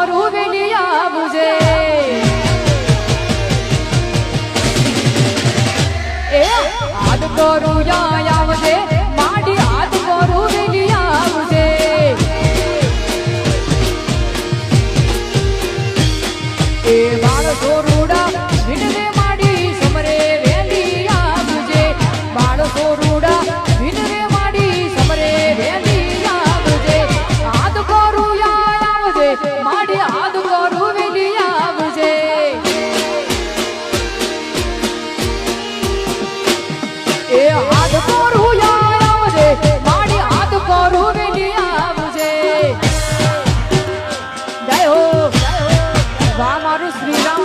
કરું વેલી આવજે એ હાથ કરું યા આવજે માડી હાથ કરું વેલી આવજે એ બાળ સોરુડા વિનરે માડી સમરે વેલી આવજે બાળ સોરુડા વિનરે માડી સમરે વેલી આવજે હાથ કરું યા આવજે માડી હાથ કરું વેલી આવજે એ હાથ કરું યા આવજે માડી હાથ કરું વેલી આવજે જય હો વાહ મારું શ્રીરામ